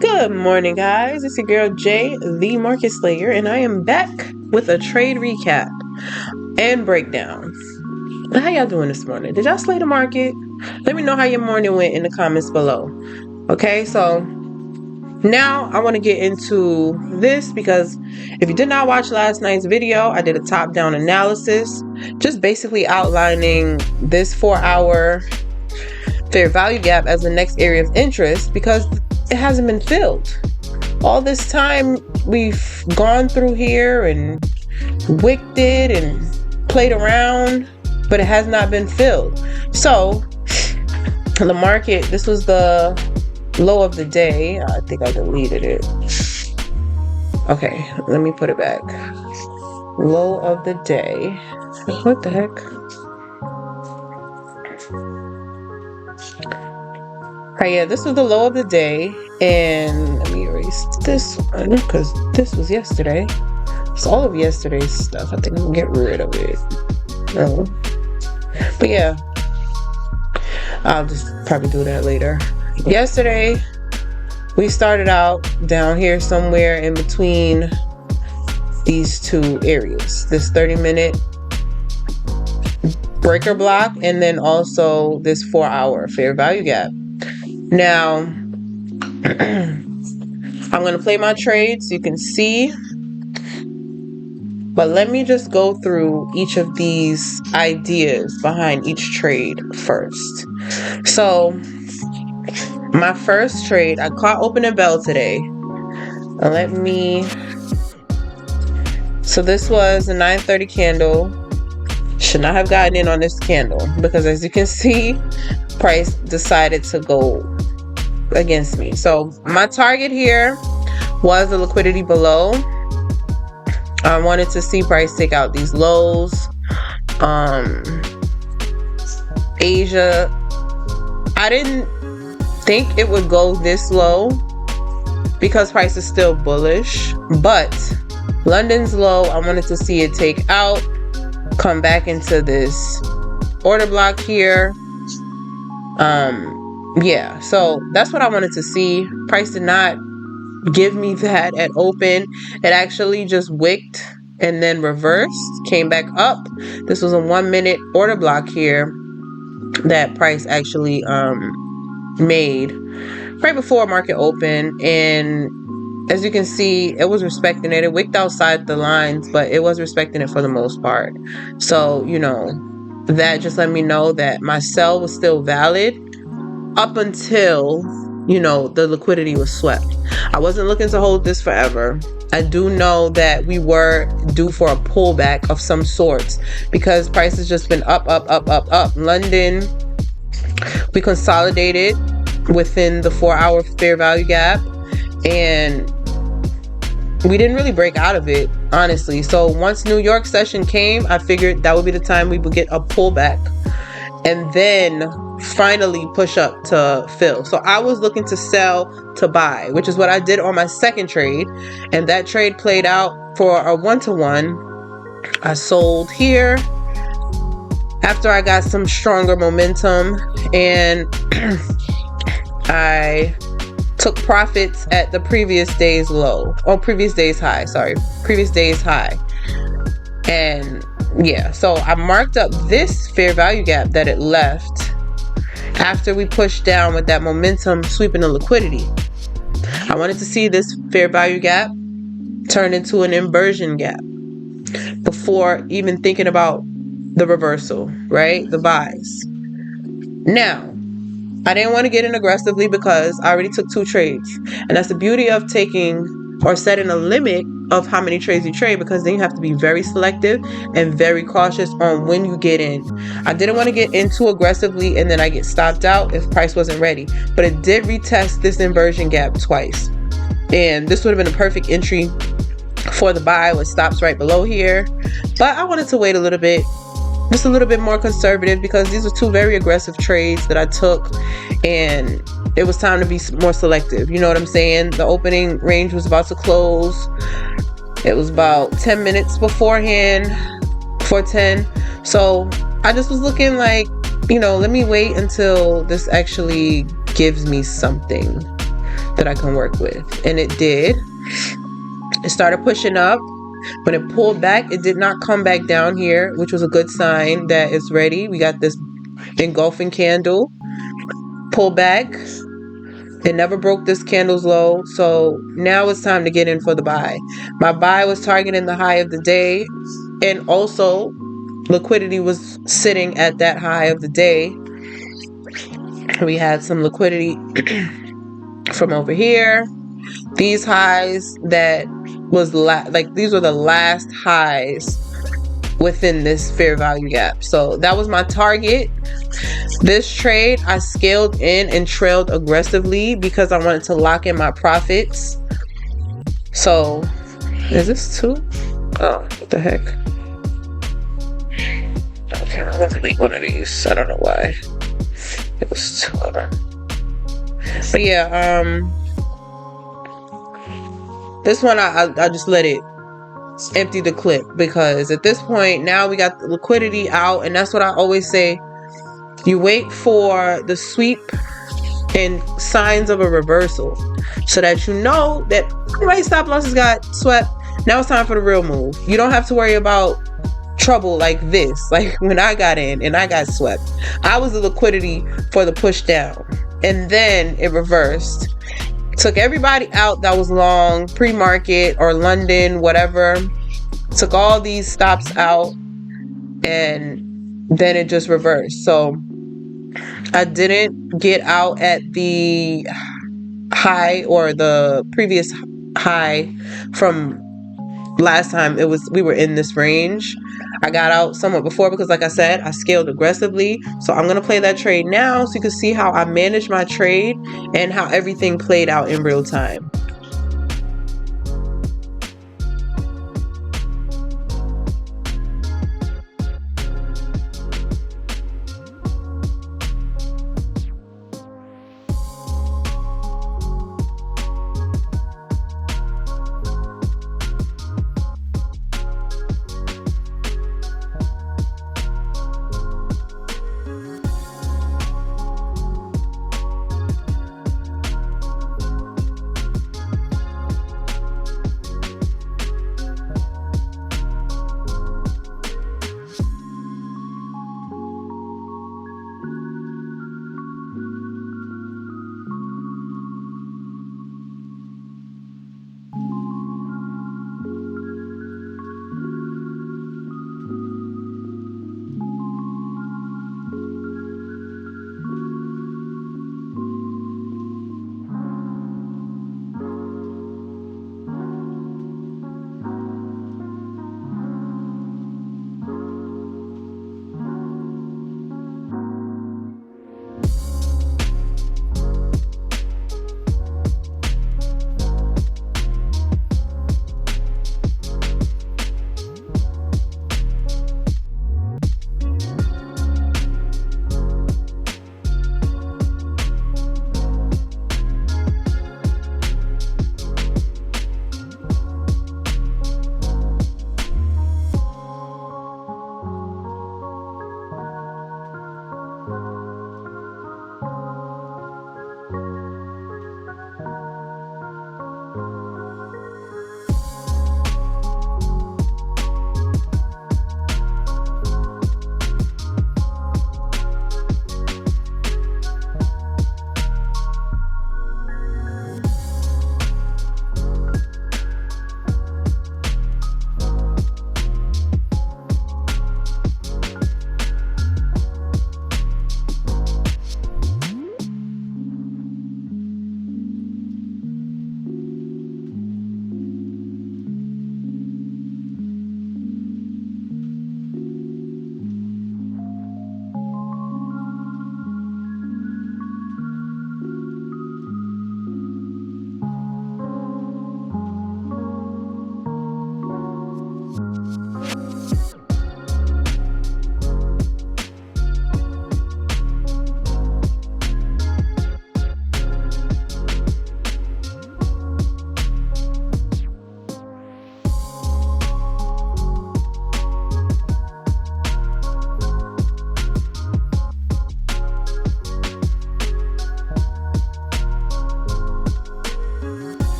Good morning, guys. It's your girl Jay, the Market Slayer, and I am back with a trade recap and breakdown. How y'all doing this morning? Did y'all slay the market? Let me know how your morning went in the comments below. Okay, so now I want to get into this because if you did not watch last night's video, I did a top-down analysis, just basically outlining this 4-hour fair value gap as the next area of interest because it hasn't been filled. All this time we've gone through here and wicked it and played around, but it has not been filled. So the market, this was the low of the day. I think I deleted it. Okay, let me put it back. Low of the day. What the heck? Yeah, this was the low of the day, and let me erase this one because this was yesterday. It's all of yesterday's stuff. I think I'm gonna get rid of it. No, but yeah, I'll just probably do that later. Yesterday, we started out down here somewhere in between these two areas. This 30-minute breaker block, and then also this 4-hour fair value gap. Now, I'm going to play my trades so you can see, but let me just go through each of these ideas behind each trade first. So, my first trade, I caught open and bell today. So this was a 9:30 candle. Should not have gotten in on this candle because as you can see, price decided to go against me. So my target here was the liquidity below. I wanted to see price take out these lows. Asia, I didn't think it would go this low because price is still bullish, but London's low, I wanted to see it take out, come back into this order block here. Yeah, so that's what I wanted to see. Price did not give me that at open. It actually just wicked and then reversed, came back up. This was a 1-minute order block here that price actually made right before market open, and as you can see, it was respecting it. It wicked outside the lines, but it was respecting it for the most part. So, you know, that just let me know that my sell was still valid up until, you know, the liquidity was swept. I wasn't looking to hold this forever. I do know that we were due for a pullback of some sorts because price has just been up. London, we consolidated within the 4-hour fair value gap, and we didn't really break out of it, honestly. So once New York session came, I figured that would be the time we would get a pullback and then finally push up to fill. So I was looking to sell to buy, which is what I did on my second trade, and that trade played out for a 1-to-1. I sold here after I got some stronger momentum, and I took profits at the previous day's low, or previous day's high, and yeah, so I marked up this fair value gap that it left after we pushed down with that momentum sweeping the liquidity. I wanted to see this fair value gap turn into an inversion gap before even thinking about the reversal, right? The buys. Now, I didn't want to get in aggressively because I already took 2 trades. And that's the beauty of taking or setting a limit of how many trades you trade, because then you have to be very selective and very cautious on when you get in. I didn't want to get in too aggressively and then I get stopped out if price wasn't ready. But it did retest this inversion gap twice. And this would have been a perfect entry for the buy with stops right below here. But I wanted to wait a little bit, just a little bit more conservative, because these are 2 very aggressive trades that I took, and it was time to be more selective. You know what I'm saying? The opening range was about to close. It was about 10 minutes beforehand, before 10. So I just was looking like, you know, let me wait until this actually gives me something. that I can work with. And it did. It started pushing up. When it pulled back, it did not come back down here, which was a good sign that it's ready. We got this engulfing candle, pull back. It never broke this candle's low. So now it's time to get in for the buy. My buy was targeting the high of the day. And also, liquidity was sitting at that high of the day. We had some liquidity from over here. These highs that was these were the last highs within this fair value gap. So that was my target. This trade I scaled in and trailed aggressively because I wanted to lock in my profits. So is this 2? Oh, what the heck? Okay, I'm gonna delete one of these. I don't know why. It was 2 of them. But yeah, this one I just let it empty the clip, because at this point now we got the liquidity out, and that's what I always say. You wait for the sweep and signs of a reversal so that you know that right stop losses got swept. Now it's time for the real move. You don't have to worry about trouble like this. Like when I got in and I got swept, I was the liquidity for the push down, and then it reversed. Took everybody out that was long, pre-market or London, whatever. Took all these stops out, and then it just reversed. So I didn't get out at the high or the previous high from last time we were in this range. I got out somewhat before because, like I said, I scaled aggressively. So I'm going to play that trade now so you can see how I managed my trade and how everything played out in real time.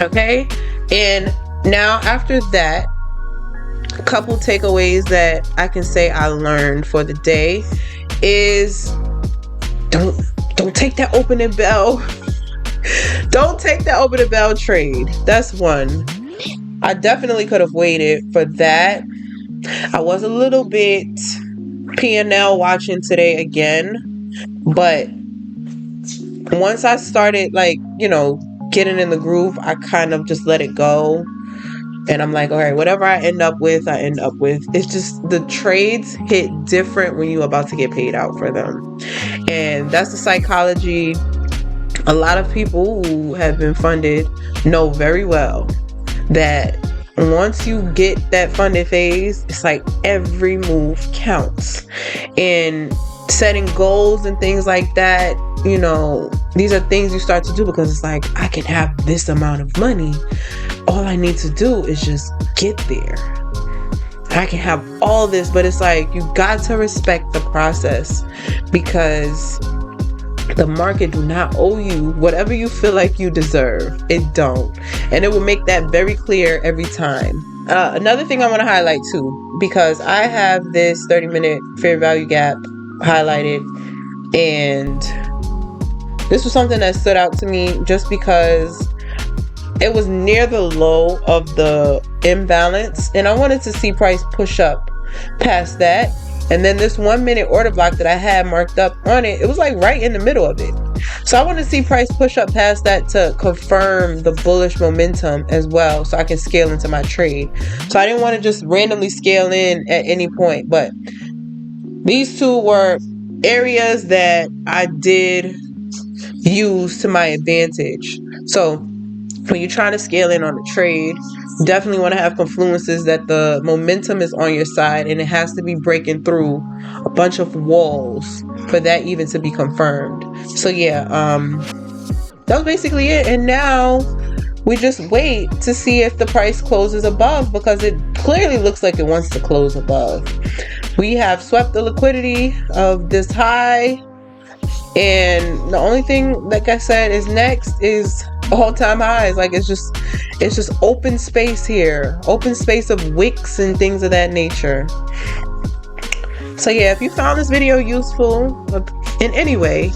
Okay, and now after that, a couple takeaways that I can say I learned for the day is don't don't take that opening bell. Don't take that opening bell trade. That's one. I definitely could have waited for that. I was a little bit P&L watching today again, but once I started, like, getting in the groove, I kind of just let it go. And I'm like, all right, whatever I end up with, I end up with. It's just the trades hit different when you're about to get paid out for them. And that's the psychology a lot of people who have been funded know very well, that once you get that funded phase, it's like every move counts. And setting goals and things like that, these are things you start to do because it's like, I can have this amount of money. All I need to do is just get there. I can have all this, but it's like, you got to respect the process, because the market do not owe you whatever you feel like you deserve. It don't. And it will make that very clear every time. Another thing I want to highlight too, because I have this 30-minute fair value gap highlighted, and this was something that stood out to me just because it was near the low of the imbalance, and I wanted to see price push up past that. And then this 1 minute order block that I had marked up on it, it was like right in the middle of it. So I want to see price push up past that to confirm the bullish momentum as well, so I can scale into my trade. So I didn't want to just randomly scale in at any point, but these two were areas that I did use to my advantage. So when you're trying to scale in on a trade, you definitely want to have confluences that the momentum is on your side, and it has to be breaking through a bunch of walls for that even to be confirmed. So yeah, that was basically it. And now we just wait to see if the price closes above, because it clearly looks like it wants to close above. We have swept the liquidity of this high, and the only thing, like I said, is next is all-time highs. Like, it's just open space here, open space of wicks and things of that nature. So yeah, if you found this video useful in any way,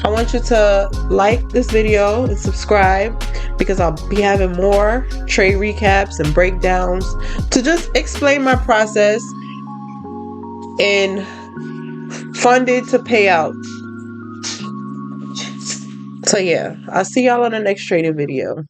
I want you to like this video and subscribe, because I'll be having more trade recaps and breakdowns to just explain my process in funded to payout. So yeah, I'll see y'all on the next trading video.